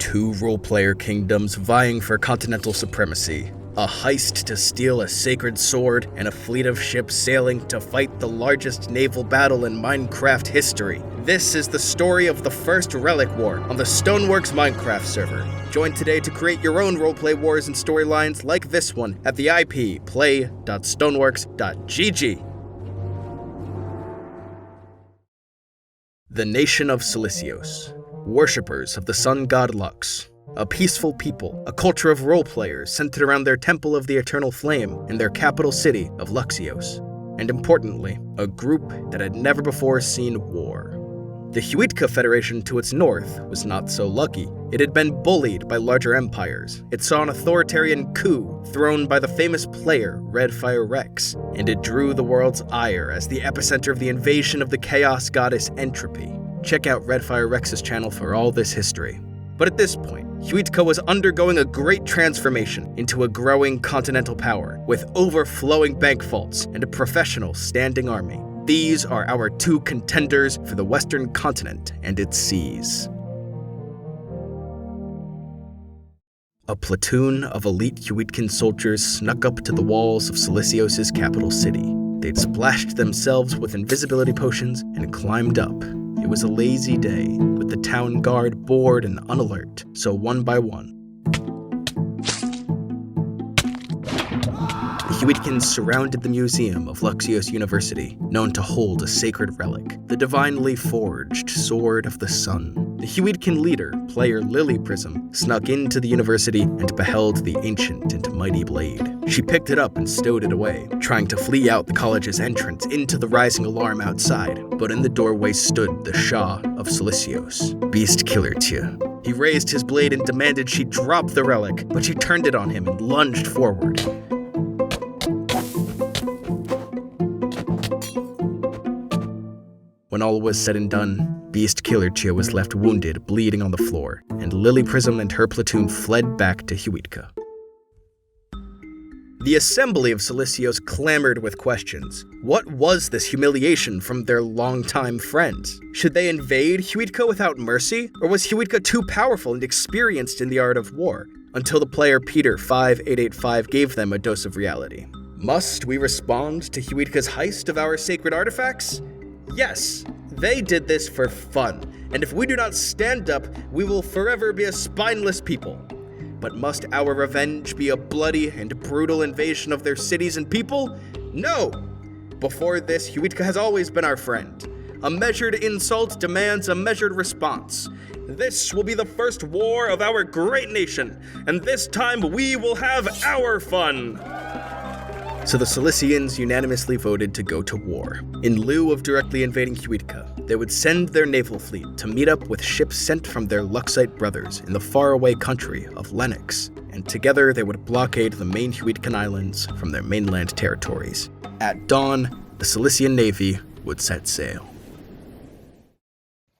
Two role-player kingdoms vying for continental supremacy. A heist to steal a sacred sword, and a fleet of ships sailing to fight the largest naval battle in Minecraft history. This is the story of the First Relic War on the Stoneworks Minecraft server. Join today to create your own roleplay wars and storylines like this one at the IP play.stoneworks.gg. The Nation of Solisios, worshippers of the sun god Lux. A peaceful people, a culture of role-players centered around their Temple of the Eternal Flame in their capital city of Luxios. And importantly, a group that had never before seen war. The Huitca Federation to its north was not so lucky. It had been bullied by larger empires. It saw an authoritarian coup thrown by the famous player RFR RedFireRex, and it drew the world's ire as the epicenter of the invasion of the chaos goddess Entropy. Check out RedFireRex's channel for all this history. But at this point, Huitca was undergoing a great transformation into a growing continental power with overflowing bank vaults and a professional standing army. These are our two contenders for the western continent and its seas. A platoon of elite Huitcan soldiers snuck up to the walls of Solisios' capital city. They'd splashed themselves with invisibility potions and climbed up. It was a lazy day, with the town guard bored and unalert, so one by one, the Huitcans surrounded the museum of Luxios University, known to hold a sacred relic, the divinely forged Sword of the Sun. The Huitcan leader, player Lily Prism, snuck into the university and beheld the ancient and mighty blade. She picked it up and stowed it away, trying to flee out the college's entrance into the rising alarm outside, but in the doorway stood the Shah of Solisios, Beast Killer Tia. He raised his blade and demanded she drop the relic, but she turned it on him and lunged forward. When all was said and done, Beast Killer Tia was left wounded, bleeding on the floor, and Lily Prism and her platoon fled back to Huitca. The assembly of Solisios clamored with questions. What was this humiliation from their longtime friends? Should they invade Huitca without mercy? Or was Huitca too powerful and experienced in the art of war? Until the player Peter5885 gave them a dose of reality. Must we respond to Huitca's heist of our sacred artifacts? Yes, they did this for fun, and if we do not stand up, we will forever be a spineless people. But must our revenge be a bloody and brutal invasion of their cities and people? No! Before this, Huitca has always been our friend. A measured insult demands a measured response. This will be the first war of our great nation, and this time we will have our fun! So the Solisians unanimously voted to go to war. In lieu of directly invading Huitca, they would send their naval fleet to meet up with ships sent from their Luxite brothers in the faraway country of Lennox, and together they would blockade the main Huitcan islands from their mainland territories. At dawn, the Solisian navy would set sail.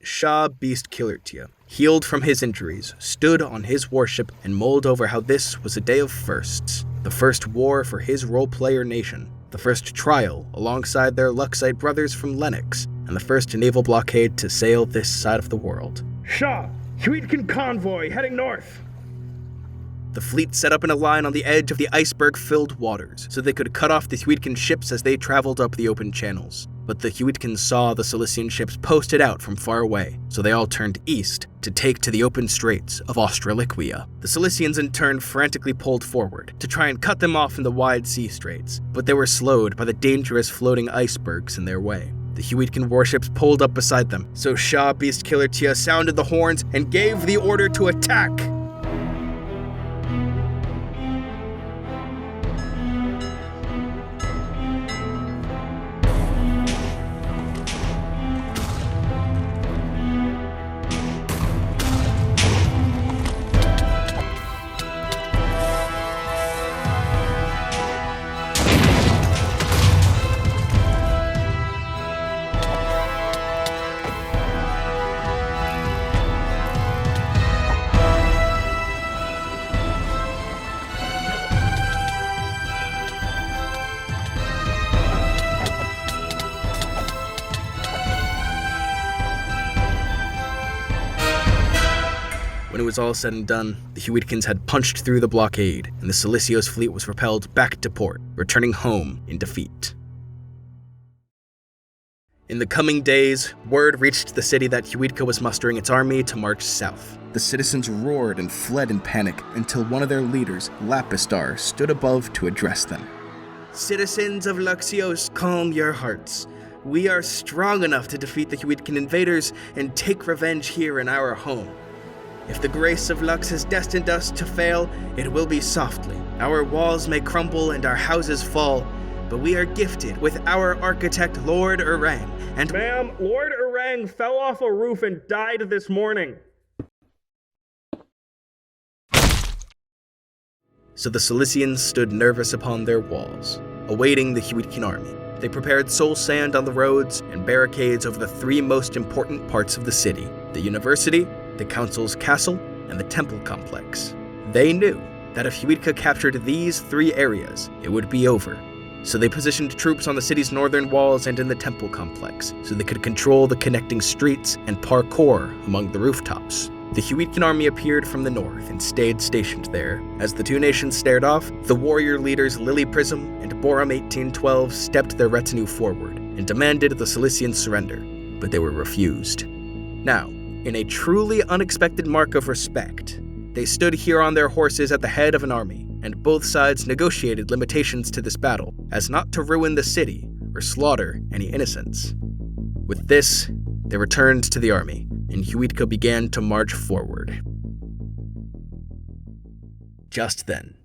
Shah Beast Killer Tia, healed from his injuries, stood on his warship and mulled over how this was a day of firsts. The first war for his role-player nation, the first trial alongside their Luxite brothers from Lennox, and the first naval blockade to sail this side of the world. Shah, Huitcan convoy heading north. The fleet set up in a line on the edge of the iceberg-filled waters, so they could cut off the Huitcan ships as they traveled up the open channels. But the Huitcans saw the Solisian ships posted out from far away, so they all turned east to take to the open straits of Australiquia. The Solisians in turn frantically pulled forward to try and cut them off in the wide sea straits, but they were slowed by the dangerous floating icebergs in their way. The Huitcan warships pulled up beside them, so Shah Beast Killer Tia sounded the horns and gave the order to attack. was all said and done, the Huitcans had punched through the blockade, and the Solisios fleet was propelled back to port, returning home in defeat. In the coming days, word reached the city that Huitca was mustering its army to march south. The citizens roared and fled in panic until one of their leaders, Lapistar, stood above to address them. "Citizens of Luxios, calm your hearts. We are strong enough to defeat the Huitcan invaders and take revenge here in our home. If the grace of Lux has destined us to fail, it will be softly. Our walls may crumble and our houses fall, but we are gifted with our architect, Lord Orang, and— Ma'am, Lord Orang fell off a roof and died this morning." So the Solisians stood nervous upon their walls, awaiting the Huitcan army. They prepared soul sand on the roads and barricades over the three most important parts of the city: the university, the council's castle, and the temple complex. They knew that if Huitca captured these three areas, it would be over. So they positioned troops on the city's northern walls and in the temple complex, so they could control the connecting streets and parkour among the rooftops. The Huitcan army appeared from the north and stayed stationed there. As the two nations stared off, the warrior leaders Lily Prism and Borum 1812 stepped their retinue forward and demanded the Solisians surrender, but they were refused. Now, in a truly unexpected mark of respect, they stood here on their horses at the head of an army, and both sides negotiated limitations to this battle, as not to ruin the city or slaughter any innocents. With this, they returned to the army, and Huitca began to march forward. Just then,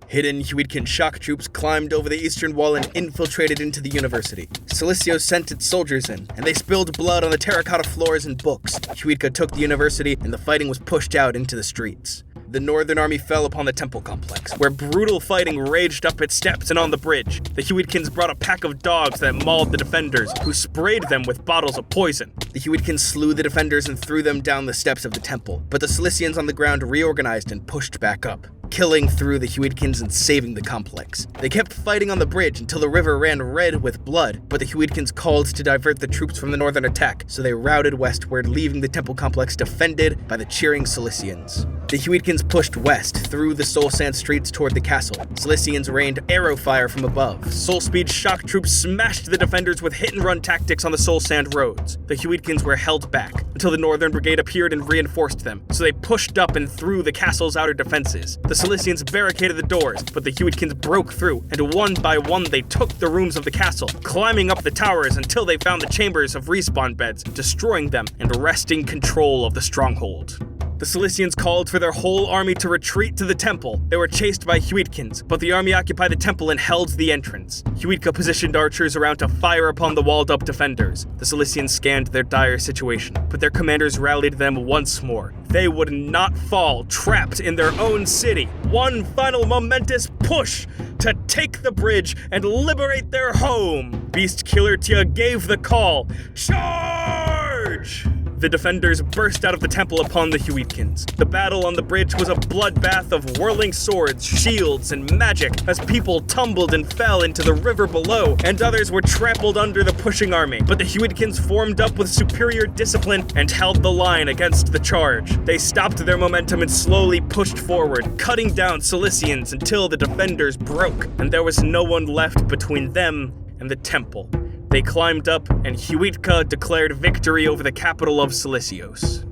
hidden Huitcan shock troops climbed over the eastern wall and infiltrated into the university. Solisios sent its soldiers in, and they spilled blood on the terracotta floors and books. Huitca took the university, and the fighting was pushed out into the streets. The northern army fell upon the temple complex, where brutal fighting raged up its steps and on the bridge. The Huitcans brought a pack of dogs that mauled the defenders, who sprayed them with bottles of poison. The Huitcans slew the defenders and threw them down the steps of the temple, but the Solisians on the ground reorganized and pushed back up, killing through the Huitcans and saving the complex. They kept fighting on the bridge until the river ran red with blood, but the Huitcans called to divert the troops from the northern attack, so they routed westward, leaving the temple complex defended by the cheering Solisians. The Huitcans pushed west through the soul sand streets toward the castle. Solisians rained arrow fire from above. Soul speed shock troops smashed the defenders with hit-and-run tactics on the soul sand roads. The Huitcans were held back until the northern brigade appeared and reinforced them, so they pushed up and through the castle's outer defenses. The Solisians barricaded the doors, but the Huitcans broke through, and one by one they took the rooms of the castle, climbing up the towers until they found the chambers of respawn beds, destroying them and wresting control of the stronghold. The Solisians called for their whole army to retreat to the temple. They were chased by Huitcans, but the army occupied the temple and held the entrance. Huitca positioned archers around to fire upon the walled-up defenders. The Solisians scanned their dire situation, but their commanders rallied them once more. They would not fall, trapped in their own city. One final momentous push to take the bridge and liberate their home. Beast Killer Tia gave the call. Charge! The defenders burst out of the temple upon the Huitcans. The battle on the bridge was a bloodbath of whirling swords, shields, and magic as people tumbled and fell into the river below, and others were trampled under the pushing army. But the Huitcans formed up with superior discipline and held the line against the charge. They stopped their momentum and slowly pushed forward, cutting down Solisians until the defenders broke, and there was no one left between them and the temple. They climbed up, and Huitca declared victory over the capital of Solisios.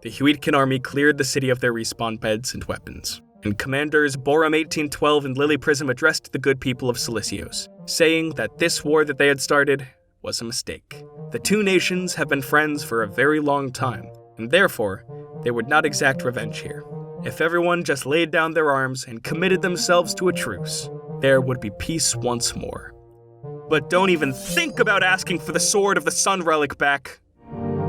The Huitcan army cleared the city of their respawn beds and weapons, and commanders Borum 1812 and Lily Prism addressed the good people of Solisios, saying that this war that they had started was a mistake. The two nations have been friends for a very long time, and therefore, they would not exact revenge here. If everyone just laid down their arms and committed themselves to a truce, there would be peace once more. But don't even think about asking for the Sword of the Sun relic back.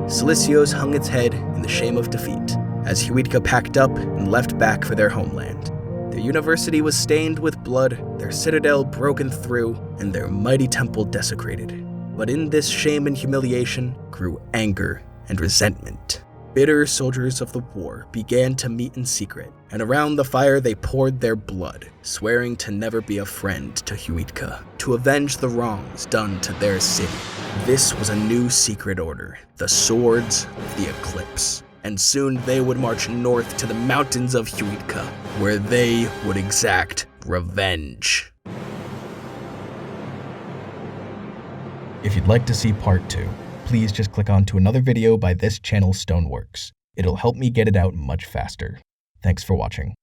Solisios hung its head in the shame of defeat, as Huitca packed up and left back for their homeland. Their university was stained with blood, their citadel broken through, and their mighty temple desecrated. But in this shame and humiliation grew anger and resentment. Bitter soldiers of the war began to meet in secret, and around the fire they poured their blood, swearing to never be a friend to Huitca, to avenge the wrongs done to their city. This was a new secret order, the Swords of the Eclipse, and soon they would march north to the mountains of Huitca, where they would exact revenge. If you'd like to see part 2, please just click on to another video by this channel Stoneworks. It'll help me get it out much faster. Thanks for watching.